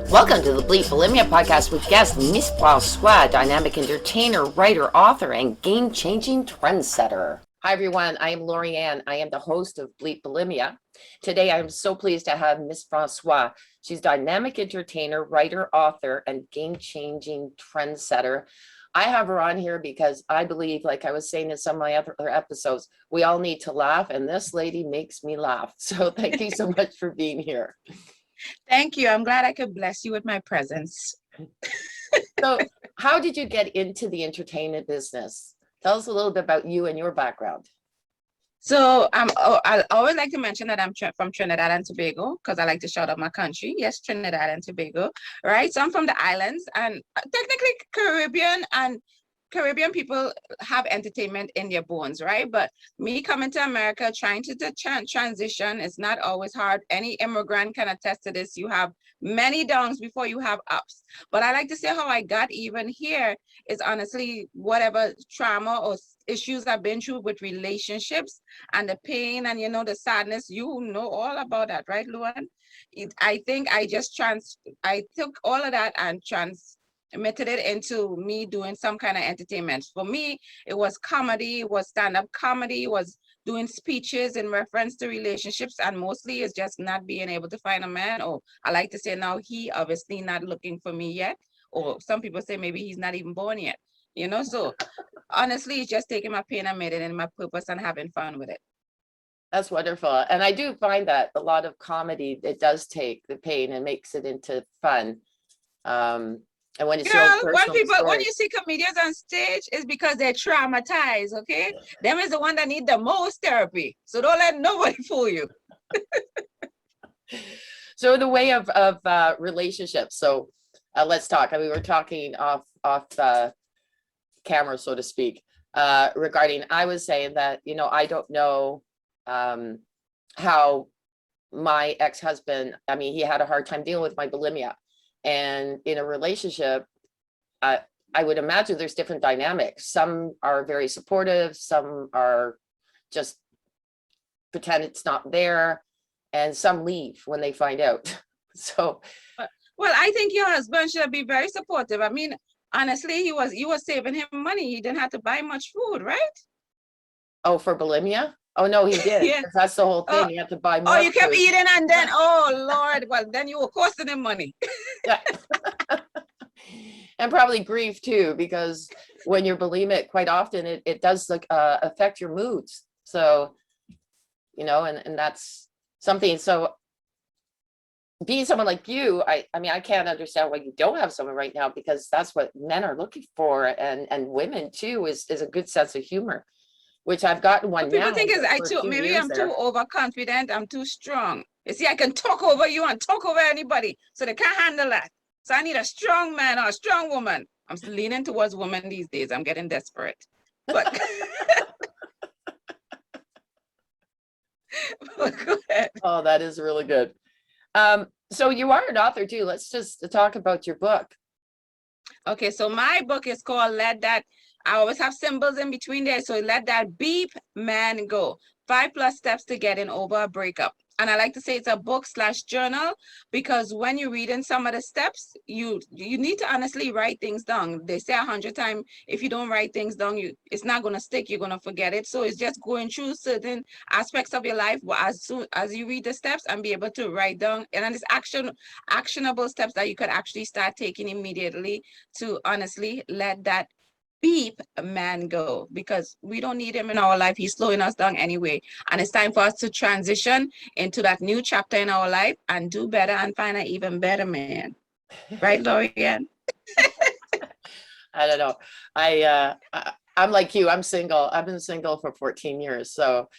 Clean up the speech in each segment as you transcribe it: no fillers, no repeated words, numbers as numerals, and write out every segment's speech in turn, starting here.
Welcome to the Bleep Bulimia podcast with guest Mss François, dynamic entertainer, writer, author, and game-changing trendsetter. Hi, everyone. I am Lorianne. I am the host of Bleep Bulimia. Today, I am so pleased to have Mss François. She's dynamic entertainer, writer, author, and game-changing trendsetter. I have her on here because I believe, like I was saying in some of my other episodes, we all need to laugh, and this lady makes me laugh. So thank you so much for being here. Thank you. I'm glad I could bless you with my presence. So how did you get into the entertainment business? Tell us a little bit about you and your background. So I always like to mention that I'm from Trinidad and Tobago because I like to shout out my country. Yes, Trinidad and Tobago, right? So I'm from the islands and technically Caribbean people have entertainment in their bones, right? But me coming to America, trying to transition, it's not always hard. Any immigrant can attest to this. You have many downs before you have ups. But I like to say how I got even here is honestly whatever trauma or issues I've been through with relationships and the pain and, the sadness, you know all about that, right, Luan? I think I took all of that and transmitted it into me doing some kind of entertainment. For me, it was comedy, it was stand-up comedy, it was doing speeches in reference to relationships, and mostly it's just not being able to find a man, or I like to say now, he obviously not looking for me yet, or some people say maybe he's not even born yet, so honestly, it's just taking my pain and made it in my purpose and having fun with it. That's wonderful. And I do find that a lot of comedy, it does take the pain and makes it into fun. And when it's when you see comedians on stage, it's because they're traumatized, okay? Them is the one that need the most therapy. So don't let nobody fool you. So the way of relationships. So let's talk. I mean, we're talking off camera, so to speak, regarding, I was saying that, I don't know how my ex-husband, I mean, he had a hard time dealing with my bulimia. And in a relationship, I would imagine there's different dynamics. Some are very supportive, some are just pretend it's not there, and some leave when they find out. So, well, I think your husband should be very supportive. I mean, honestly, you was saving him money. He didn't have to buy much food, right? Oh, for bulimia? Oh no, he did. Yeah. That's the whole thing. You have to buy more. Oh, you kept eating, and then Lord, well, then you were costing him money. Yeah. And probably grief too, because when you're bulimic, quite often it does affect your moods. So, and that's something. So being someone like you, I mean, I can't understand why you don't have someone right now, because that's what men are looking for, and women too, is a good sense of humor, which I've gotten one now. People think maybe I'm too overconfident, I'm too strong. You see, I can talk over you and talk over anybody, so they can't handle that. So I need a strong man or a strong woman. I'm still leaning towards women these days. I'm getting desperate. But go ahead. Oh, that is really good. So you are an author too. Let's just talk about your book. Okay, so my book is called Let That, I always have symbols in between there. So Let That Beep Man Go. 5+ steps to getting over a breakup. And I like to say it's a book/journal, because when you're reading some of the steps, you need to honestly write things down. They say 100 times, if you don't write things down, it's not going to stick. You're going to forget it. So it's just going through certain aspects of your life as soon as you read the steps and be able to write down. And it's actionable steps that you could actually start taking immediately to honestly let that beep man go, because we don't need him in our life. He's slowing us down anyway, and it's time for us to transition into that new chapter in our life and do better and find an even better man, right, Lorianne? I don't know. I'm like you. I'm single. I've been single for 14 years. So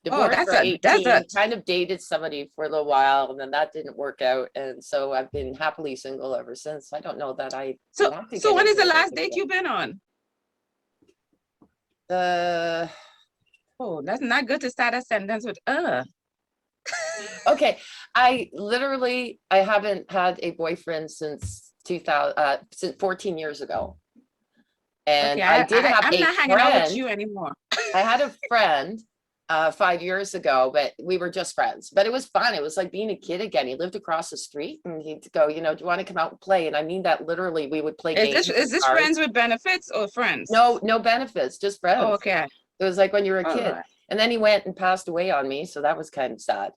divorced for 18, kind of dated somebody for a little while, and then that didn't work out, and so I've been happily single ever since. I don't know that I want to. So when is the last date you've been on? Oh, that's not good to start a sentence with Okay, I haven't had a boyfriend since 2000, since 14 years ago. And okay, I'm not hanging out with you anymore. I had a friend 5 years ago, but we were just friends. But it was fun. It was like being a kid again. He lived across the street, and he'd go, do you want to come out and play? And I mean that literally. We would play games. Is this cards. friends with benefits or friends? No, no benefits, just friends. Okay. It was like when you were a All kid. right. And then he went and passed away on me, so that was kind of sad.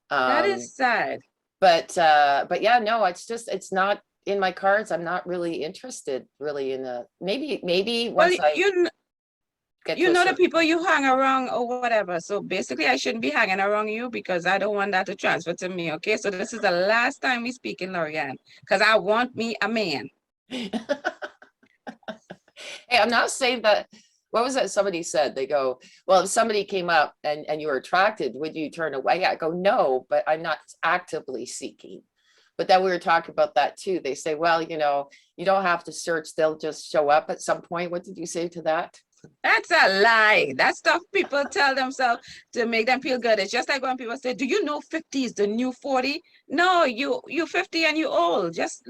That is sad. But yeah, no, it's not in my cards. I'm not really interested really in maybe Well, once I get to a the certain. people you hang around or whatever. So basically, I shouldn't be hanging around you because I don't want that to transfer to me. Okay, so this is the last time we speak in Lorianne because I want me a man. Hey, I'm not saying that. What was that somebody said? They go, well, if somebody came up and you were attracted, would you turn away? I go, no, but I'm not actively seeking. But then we were talking about that too. They say, well, you don't have to search. They'll just show up at some point. What did you say to that? That's a lie. That's stuff people tell themselves to make them feel good. It's just like when people say, do you know 50 is the new 40? No, you 50 and you old. Just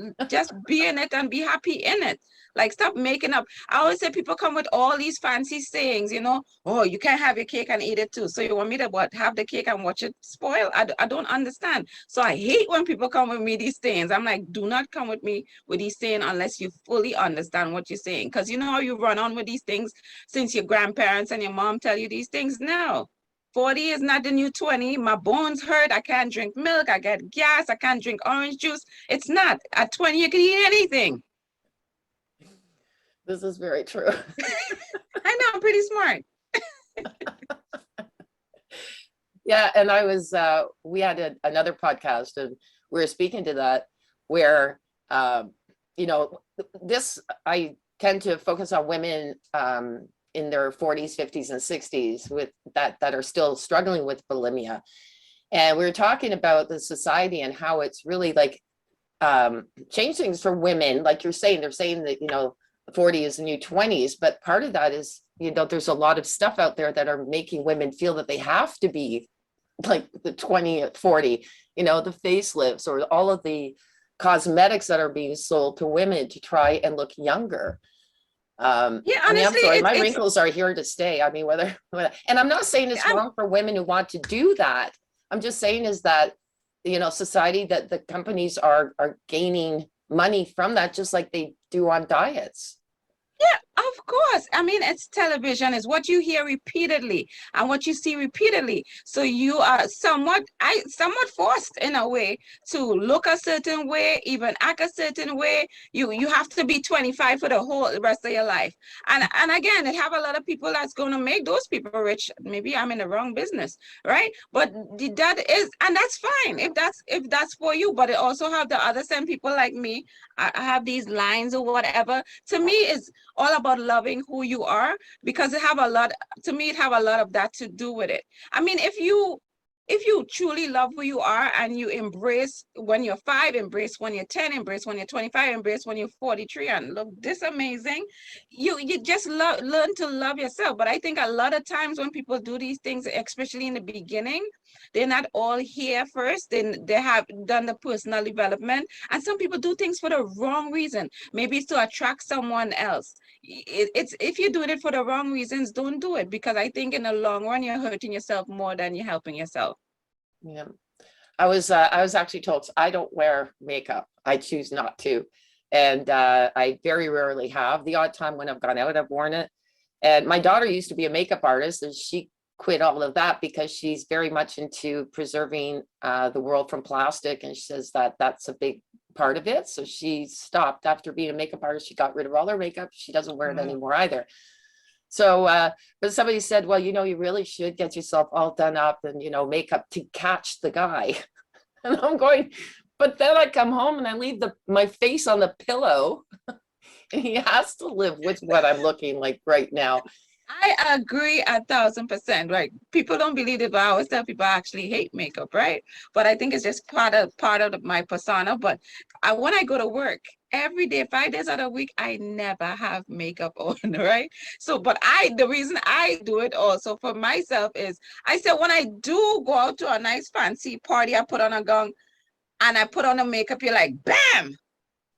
be in it and be happy in it. Like, stop making up. I always say people come with all these fancy sayings, oh, you can't have your cake and eat it too. So you want me to what? Have the cake and watch it spoil? I don't understand. So I hate when people come with me these sayings. I'm like, do not come with me with these sayings unless you fully understand what you're saying. Because you know how you run on with these things since your grandparents and your mom tell you these things? No. 40 is not the new 20. My bones hurt. I can't drink milk. I get gas. I can't drink orange juice. It's not. At 20, you can eat anything. This is very true. I know, I'm pretty smart. Yeah, and we had another podcast, and we were speaking to that where, this, I tend to focus on women in their 40s, 50s, and 60s with that are still struggling with bulimia. And we were talking about the society and how it's really like changed things for women. Like you're saying, they're saying that, 40 is the new 20s, but part of that is, there's a lot of stuff out there that are making women feel that they have to be like the 20 at 40, the facelifts or all of the cosmetics that are being sold to women to try and look younger. Yeah, honestly, I'm sorry, my wrinkles are here to stay. I mean, and I'm not saying it's wrong for women who want to do that. I'm just saying is that, society, that the companies are gaining money from that, just like they do on diets. Yeah, of course. I mean, it's television. It's what you hear repeatedly and what you see repeatedly. So you are somewhat forced in a way to look a certain way, even act a certain way. You have to be 25 for the whole rest of your life. And again, it have a lot of people that's going to make those people rich. Maybe I'm in the wrong business, right? But that is, and that's fine if that's for you. But it also have the other same people like me. I have these lines or whatever. To me, it's all about loving who you are, because it have a lot of that to do with it. I mean, if you truly love who you are and you embrace when you're 5, embrace when you're 10, embrace when you're 25, embrace when you're 43 and look this amazing, you just learn to love yourself. But I think a lot of times when people do these things, especially in the beginning, they're not all here first. They have done the personal development, and some people do things for the wrong reason. Maybe it's to attract someone else. It's if you're doing it for the wrong reasons, don't do it, because I think in the long run you're hurting yourself more than you're helping yourself. Yeah, I was actually told I don't wear makeup. I choose not to, and I very rarely have. The odd time when I've gone out, I've worn it. And my daughter used to be a makeup artist, and she quit all of that because she's very much into preserving the world from plastic, and she says that that's a big part of it. So she stopped after being a makeup artist. She got rid of all her makeup. She doesn't wear it anymore either. So, but somebody said, well, you really should get yourself all done up and, makeup to catch the guy. And I'm going, but then I come home and I leave my face on the pillow and he has to live with what I'm looking like right now. I agree 1,000%, right? People don't believe it, but I always tell people I actually hate makeup, right? But I think it's just part of my persona. But when I go to work every day, 5 days out of the week, I never have makeup on, right? So, but the reason I do it also for myself is I said when I do go out to a nice fancy party, I put on a gown and I put on a makeup, you're like, bam!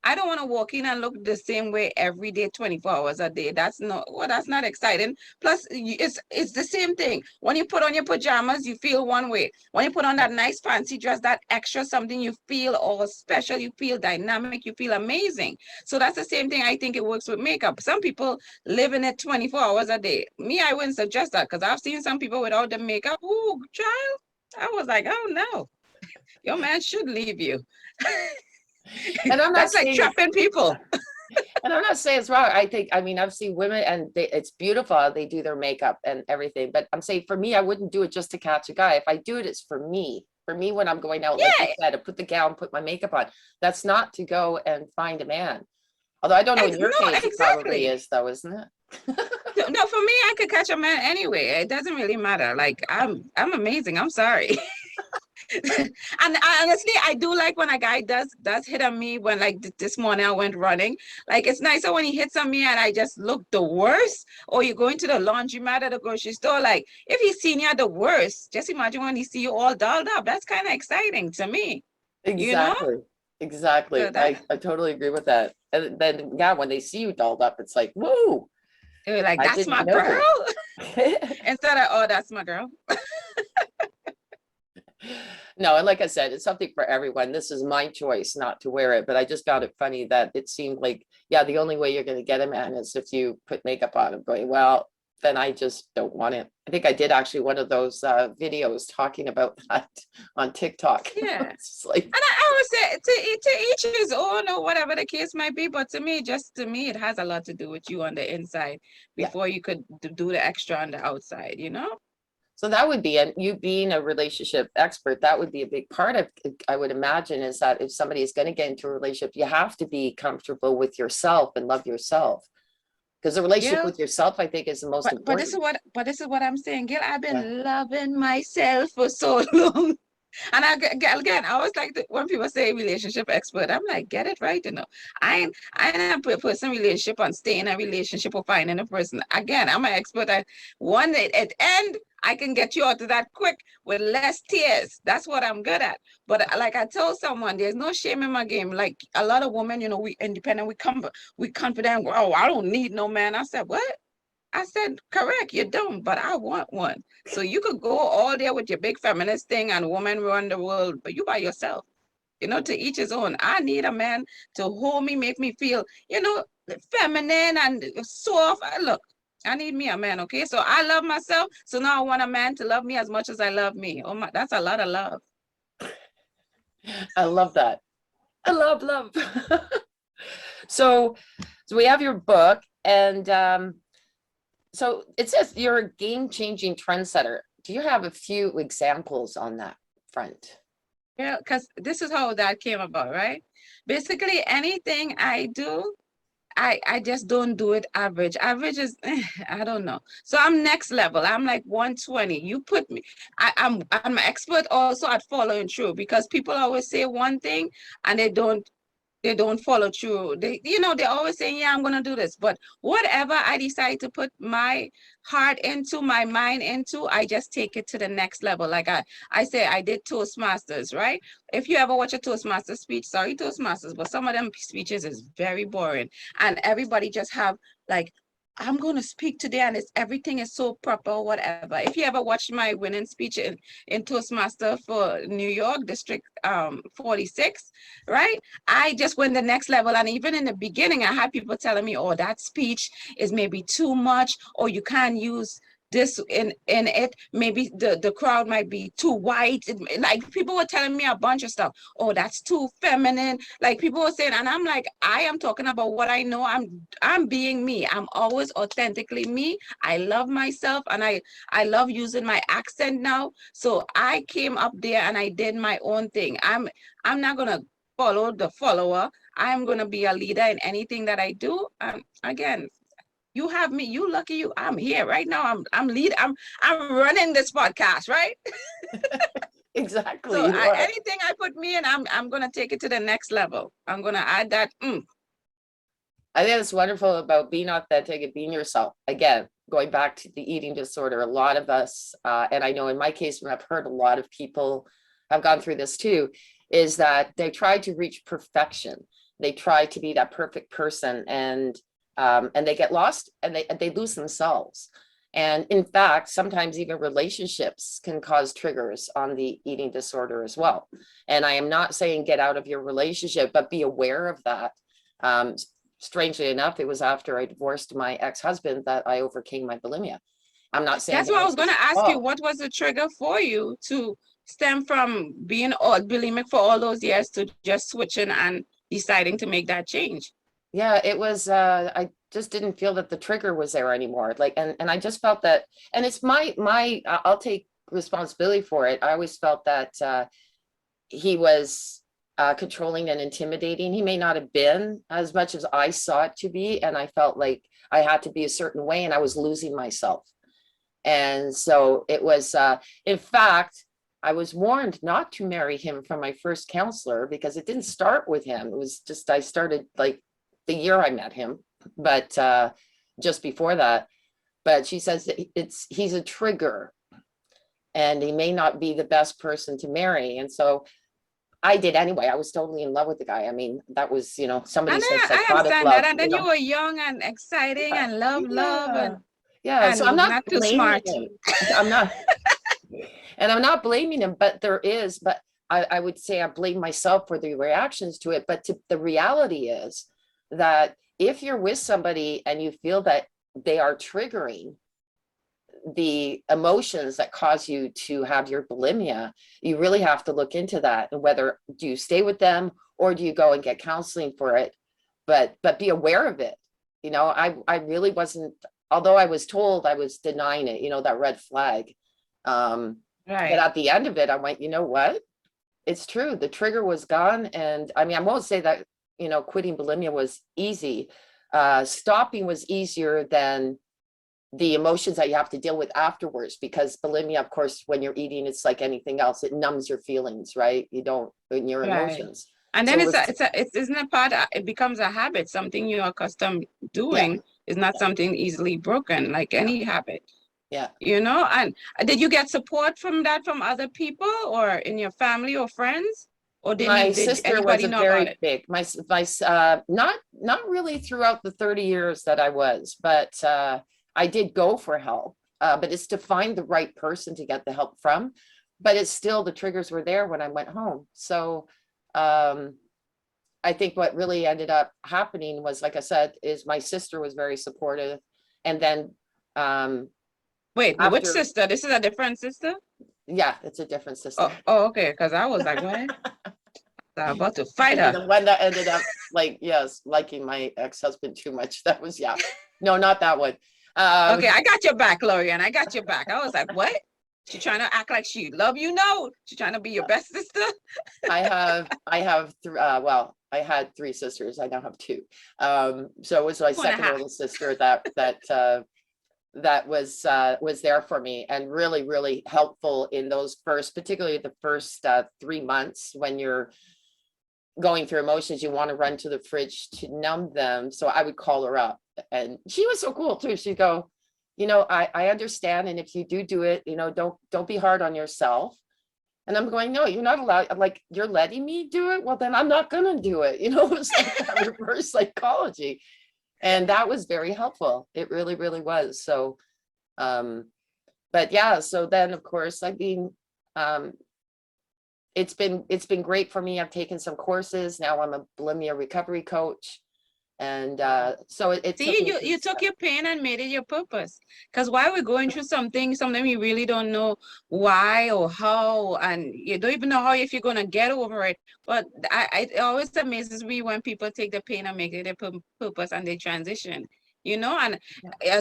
I don't want to walk in and look the same way every day, 24 hours a day. That's not, well, that's not exciting. Plus, it's the same thing. When you put on your pajamas, you feel one way. When you put on that nice fancy dress, that extra something, you feel all special, you feel dynamic, you feel amazing. So that's the same thing. I think it works with makeup. Some people live in it 24 hours a day. Me, I wouldn't suggest that because I've seen some people without the makeup. Ooh, child. I was like, oh no, your man should leave you. And I'm not That's like saying it's, trapping people. and I'm not saying it's wrong. I think, I mean, I've seen women and it's beautiful how they do their makeup and everything. But I'm saying for me, I wouldn't do it just to catch a guy. If I do it, it's for me. For me, when I'm going out, like you Yeah, said, to put the gown, put my makeup on. That's not to go and find a man. Although I don't know, in your no, case, it probably exactly. is, though, isn't it? No, for me, I could catch a man anyway. It doesn't really matter. Like I'm amazing. I'm sorry. And honestly, I do like when a guy does hit on me when like this morning I went running. Like it's nicer when he hits on me and I just look the worst. Or you go into the laundromat at the grocery store. Like if he's seen you at the worst, just imagine when he see you all dolled up. That's kind of exciting to me, you know? Exactly. So Exactly. that I totally agree with that. And then, yeah, when they see you dolled up, it's like, whoa, they're like, I that's didn't my know. girl. Instead of, oh, that's my girl. No, and like I said, it's something for everyone. This is my choice not to wear it, but I just found it funny that it seemed like, yeah, the only way you're going to get a man is if you put makeup on him. Going, well, then I just don't want it. I think I did actually one of those videos talking about that on TikTok. Yeah. It's like, And I would say to each his own or whatever the case might be. But to me, just to me, it has a lot to do with you on the inside yeah. before you could do the extra on the outside, you know? So that would be, and you being a relationship expert, that would be a big part of, I would imagine, is that if somebody is going to get into a relationship, you have to be comfortable with yourself and love yourself. Because the relationship Gil, with yourself, I think, is the most important. but this is what I'm saying, Gil. I've Yeah. been loving myself for so long. And again, I always like when people say relationship expert, I'm like, get it right, you know. I ain't a person relationship on staying in a relationship or finding a person. Again, I'm an expert at one at end. I can get you out of that quick with less tears. That's what I'm good at. But like I told someone, there's no shame in my game. Like a lot of women, you know, we independent, we confident. Oh, I don't need no man. I said, what? I said, correct, you don't, but I want one. So you could go all there with your big feminist thing and woman run the world, but you by yourself. You know, to each his own. I need a man to hold me, make me feel, you know, feminine and soft. Look, I need me a man, okay? So I love myself. So now I want a man to love me as much as I love me. Oh my, that's a lot of love. I love that. I love. So, so we have your book, and so it says you're a game-changing trendsetter. Do you have a few examples on that front? Yeah, because this is how that came about, right? Basically, anything I do, I just don't do it average. Average is I don't know. So I'm next level. I'm like 120. You put me. I'm an expert also at following through because people always say one thing and they don't follow through. They, you know, they're always saying, yeah, I'm gonna do this. But whatever I decide to put my heart into, my mind into, I just take it to the next level. Like I say I did Toastmasters, right? If you ever watch a Toastmaster speech, sorry, Toastmasters, but some of them speeches is very boring. And everybody just have like, I'm going to speak today and it's everything is so proper or whatever. If you ever watched my winning speech in Toastmaster for New York District 46, right? I just went the next level. And even in the beginning, I had people telling me, oh, that speech is maybe too much, or you can't use this in it. Maybe the crowd might be too white. Like people were telling me a bunch of stuff. Oh, that's too feminine. Like people were saying, and I'm like, I am talking about what I know. I'm being me. I'm always authentically me. I love myself and I love using my accent now. So I came up there and I did my own thing. I'm not gonna follow the follower. I'm going to be a leader in anything that I do. Again, you have me. You lucky you. I'm here right now. I'm lead. I'm running this podcast, right? Exactly, So you are. anything I put me in, I'm going to take it to the next level. I'm going to add that. I think it's wonderful about being authentic and being yourself. Again, going back to the eating disorder, a lot of us, and I know in my case, when I've heard a lot of people have gone through this too, is that they try to reach perfection. they try to be that perfect person, and they get lost, and they lose themselves. And in fact, sometimes even relationships can cause triggers on the eating disorder as well. And I am not saying get out of your relationship, but be aware of that. Strangely enough, it was after I divorced my ex-husband that I overcame my bulimia. I'm not saying That's what I was going to ask you. What was the trigger for you to stem from being bulimic for all those years to just switching and deciding to make that change? Yeah, it was, I just didn't feel that the trigger was there anymore. Like, and I just felt that, and it's I'll take responsibility for it. I always felt that he was controlling and intimidating. He may not have been as much as I saw it to be. And I felt like I had to be a certain way, and I was losing myself. And so it was, in fact, I was warned not to marry him from my first counselor, because it didn't start with him. It was just, I started like the year I met him, but just before that. But she says that he's a trigger, and he may not be the best person to marry. And so I did anyway. I was totally in love with the guy. I mean, that was, somebody And said I psychotic understand love. that. And then you were young and exciting and love, Yeah. and Yeah. So I'm not not too blaming smart. him. I'm not, and I'm not blaming him, but I would say I blame myself for the reactions to it. But the reality is that if you're with somebody and you feel that they are triggering the emotions that cause you to have your bulimia, you really have to look into that, and whether do you stay with them or do you go and get counseling for it. But be aware of it. I really wasn't, although I was told, I was denying it, that red flag. But Right. at the end of it, I went, you know what? It's true. The trigger was gone. And I mean, I won't say that, quitting bulimia was easy. Stopping was easier than the emotions that you have to deal with afterwards, because bulimia, of course, when you're eating, it's like anything else. It numbs your feelings, right? You don't, in your Right. emotions. And So then it was, isn't a part, it becomes a habit, something you're accustomed yeah, doing is not something easily broken, like yeah, any habit, yeah. and did you get support from that from other people or in your family or friends? Or My did sister was anybody a know about very it? big, not really throughout the 30 years that I was, but I did go for help. But it's to find the right person to get the help from. But it's still, the triggers were there when I went home. So I think what really ended up happening was, like I said, is my sister was very supportive. And then Wait, which after, sister? This is a different sister? yeah, it's a different sister. Oh, okay, because I was like, what? I'm about to I fight mean, her. the one that ended up yes, liking my ex-husband too much. That was, yeah. No, not that one. Okay, I got your back, Lorian. I got your back. I was like, what? She trying to act like she love you? No, she trying to be your best sister. I have well, I had three sisters. I now have two. So it was my 2.5. second oldest sister that was there for me, and really, really helpful in those particularly the first 3 months when you're going through emotions. You want to run to the fridge to numb them. So I would call her up, and she was so cool too. She'd go, I understand. And if you do it, don't be hard on yourself. And I'm going, no, you're not allowed. I'm like, you're letting me do it. Well, then I'm not going to do it. It's like that reverse psychology. And that was very helpful. It really, really was. So, but yeah, so then of course, it's been great for me. I've taken some courses. Now I'm a bulimia recovery coach. And so it took See, me you took your pain and made it your purpose. Because while we're going through something, sometimes you really don't know why or how, and you don't even know how if you're gonna get over it. But it always amazes me when people take the pain and make it their purpose and they transition. And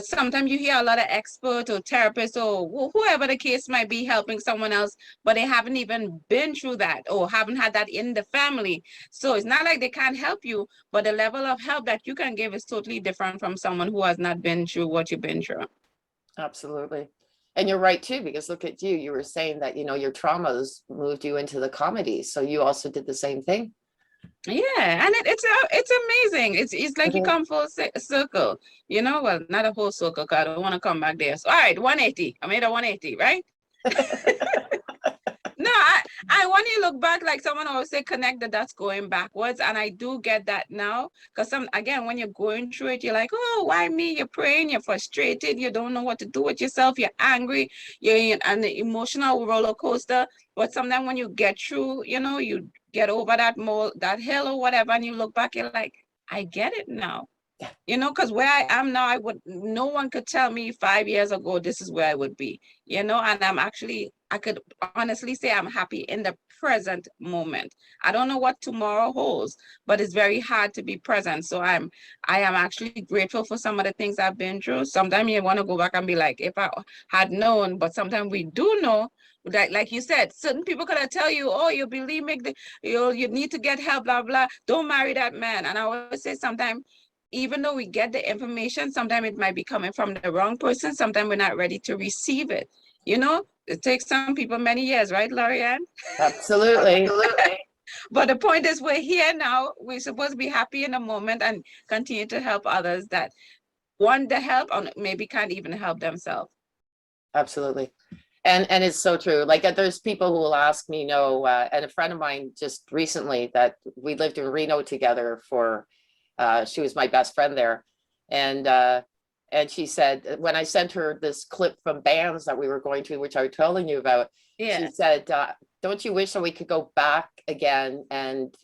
sometimes you hear a lot of experts or therapists or whoever the case might be helping someone else, but they haven't even been through that or haven't had that in the family. So it's not like they can't help you, but the level of help that you can give is totally different from someone who has not been through what you've been through. Absolutely. And you're right too, because look at you. You were saying that, your traumas moved you into the comedy. So you also did the same thing. Yeah, and it's amazing. It's like you come full circle, well, not a whole circle, because I don't want to come back there. So all right, 180. I made a 180, right? No, And when you look back, like someone always say, connect the dots going backwards. And I do get that now. Because again, when you're going through it, you're like, oh, why me? You're praying, you're frustrated, you don't know what to do with yourself, you're angry, you're on the emotional roller coaster. But sometimes when you get through, you get over that hill or whatever, and you look back, you're like, I get it now. Because where I am now, no one could tell me 5 years ago, this is where I would be, and I could honestly say I'm happy in the present moment. I don't know what tomorrow holds, but it's very hard to be present. So I am actually grateful for some of the things I've been through. Sometimes you want to go back and be like, if I had known, but sometimes we do know. Like you said, certain people could tell you, oh, you believe me, you need to get help, blah, blah. Don't marry that man. And I always say sometimes, even though we get the information, sometimes it might be coming from the wrong person. Sometimes we're not ready to receive it. It takes some people many years, right, Lorianne? Absolutely. Absolutely. But the point is, we're here now. We're supposed to be happy in the moment and continue to help others that want the help or maybe can't even help themselves. Absolutely. And it's so true. Like there's people who will ask me, and a friend of mine just recently that we lived in Reno together for, she was my best friend there. And she said, when I sent her this clip from bands that we were going to, which I was telling you about, she said, don't you wish that we could go back again? And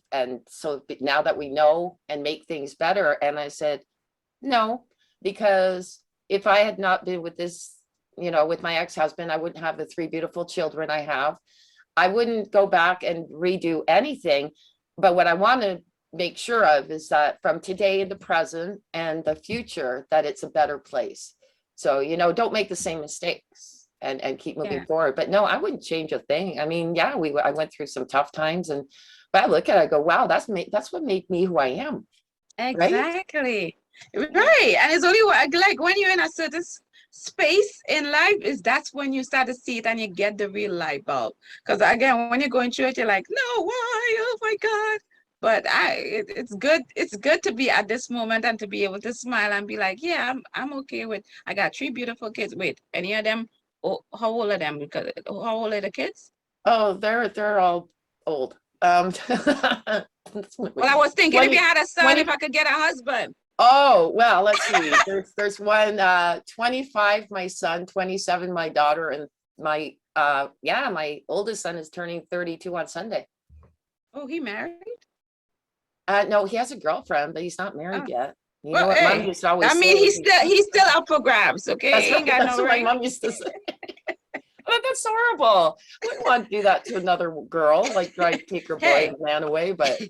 so now that we know and make things better. And I said, no, because if I had not been with this, with my ex-husband, I wouldn't have the 3 beautiful children I have. I wouldn't go back and redo anything. But what I want to make sure of is that from today in the present and the future, that it's a better place. So, don't make the same mistakes and keep moving forward. But no, I wouldn't change a thing. I mean, yeah, I went through some tough times, but I look at it, I go, wow, that's what made me who I am. Exactly. Right. And it's only like when you're in a certain space in life, that's when you start to see it and you get the real light bulb. Because again, when you're going through it, you're like, no, why? Oh my God. But it's good to be at this moment and to be able to smile and be like, yeah, I'm okay with, I got 3 beautiful kids. Wait, any of them? Oh, how old are them? Because how old are the kids? Oh, they're all old. Well, I was thinking 20, if you had a son, 20, if I could get a husband. Oh, well, let's see. There's one 25, my son, 27, my daughter, and my my oldest son is turning 32 on Sunday. Oh, he married? No, he has a girlfriend, but he's not married yet. You know what hey, mom used to always say? He's still up for grabs, okay? That's what my mom used to say. Oh, that's horrible. I wouldn't want to do that to another girl, like try to take her boy man away, but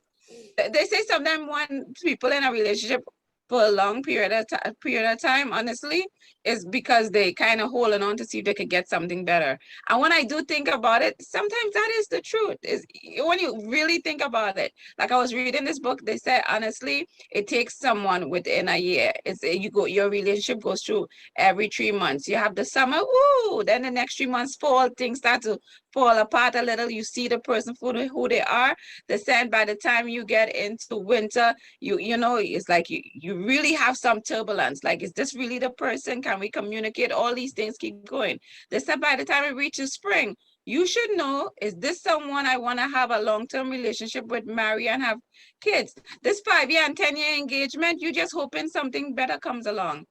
they say sometimes when people in a relationship for a long period of time, honestly, is because they kind of holding on to see if they could get something better. And when I do think about it, sometimes that is the truth. Is when you really think about it. Like I was reading this book, they said honestly, it takes someone within a year. Your relationship goes through every 3 months. You have the summer, woo, then the next 3 months fall, things start to fall apart a little. You see the person for who they are. They said by the time you get into winter, it's like you really have some turbulence. Like, is this really the person? Can we communicate? All these things keep going. They said by the time it reaches spring, you should know, is this someone I want to have a long-term relationship with, marry and have kids? This 5-year and 10-year engagement, you just hoping something better comes along.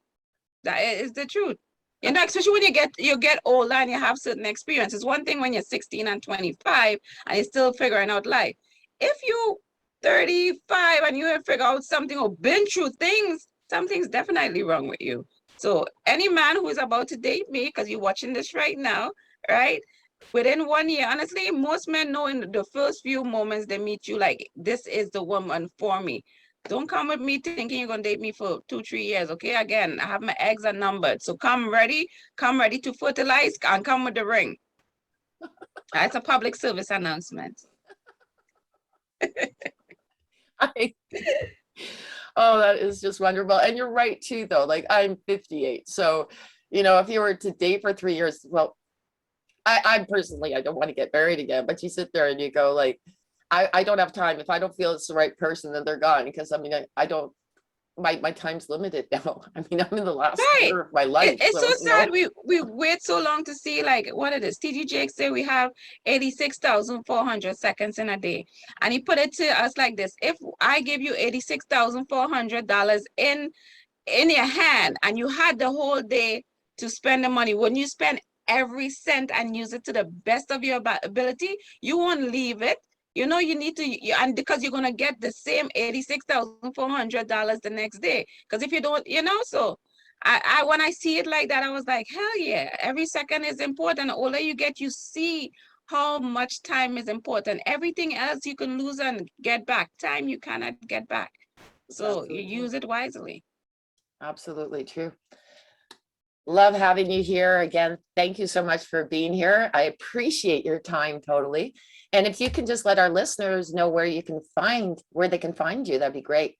That is the truth. Especially when you get older and you have certain experiences. One thing when you're 16 and 25 and you're still figuring out life. If you 35 and you have figured out something or been through things, something's definitely wrong with you. So any man who is about to date me, because you're watching this right now, right? Within 1 year, honestly, most men know in the first few moments they meet you, like, this is the woman for me. Don't come with me thinking you're gonna date me for 2-3 years, okay? Again, I have my eggs are numbered. So come ready to fertilize and come with the ring. That's a public service announcement. Oh, that is just wonderful. And you're right too, though. Like I'm 58. So, if you were to date for 3 years, well, I personally, I don't want to get married again, but you sit there and you go like, I don't have time. If I don't feel it's the right person, then they're gone. Because I mean, I don't, my time's limited now. I mean, I'm in the last Right. year of my life. It's so you know. sad. We wait so long to see like what it is. TD Jakes say we have 86,400 seconds in a day. And he put it to us like this. If I give you $86,400 in your hand and you had the whole day to spend the money, wouldn't you spend every cent and use it to the best of your ability? You won't leave it. You know, you need to, and because you're going to get the same $86,400 the next day. Because if you don't, you know, so when I see it like that, I was like, hell yeah, every second is important. The older you get, you see how much time is important. Everything else you can lose and get back. Time you cannot get back. So you use it wisely. Absolutely true. Love having you here again. Thank you so much for being here. I appreciate your time totally. And if you can just let our listeners know where they can find you, that'd be great.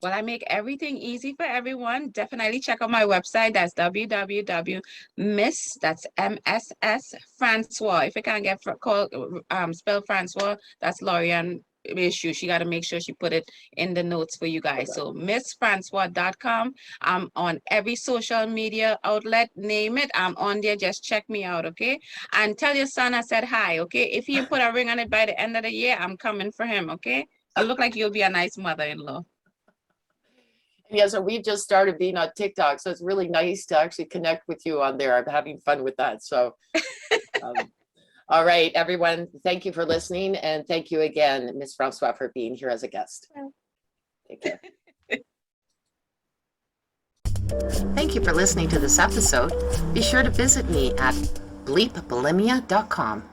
Well, I make everything easy for everyone. Definitely check out my website. That's www.Mss, that's MSS Francois. If you can't get spell Francois, that's Lorianne issue. She got to make sure she put it in the notes for you guys. Okay. So mssfrancois.com. I'm on every social media outlet, name it. I'm on there. Just check me out, okay? And tell your son I said hi, okay? If he put a ring on it by the end of the year, I'm coming for him, okay? You look like you'll be a nice mother-in-law. Yeah, so we've just started being on TikTok, so it's really nice to actually connect with you on there. I'm having fun with that. So, all right, everyone, thank you for listening, and thank you again, Mss François, for being here as a guest. Take care. Thank you for listening to this episode. Be sure to visit me at bleepbulimia.com.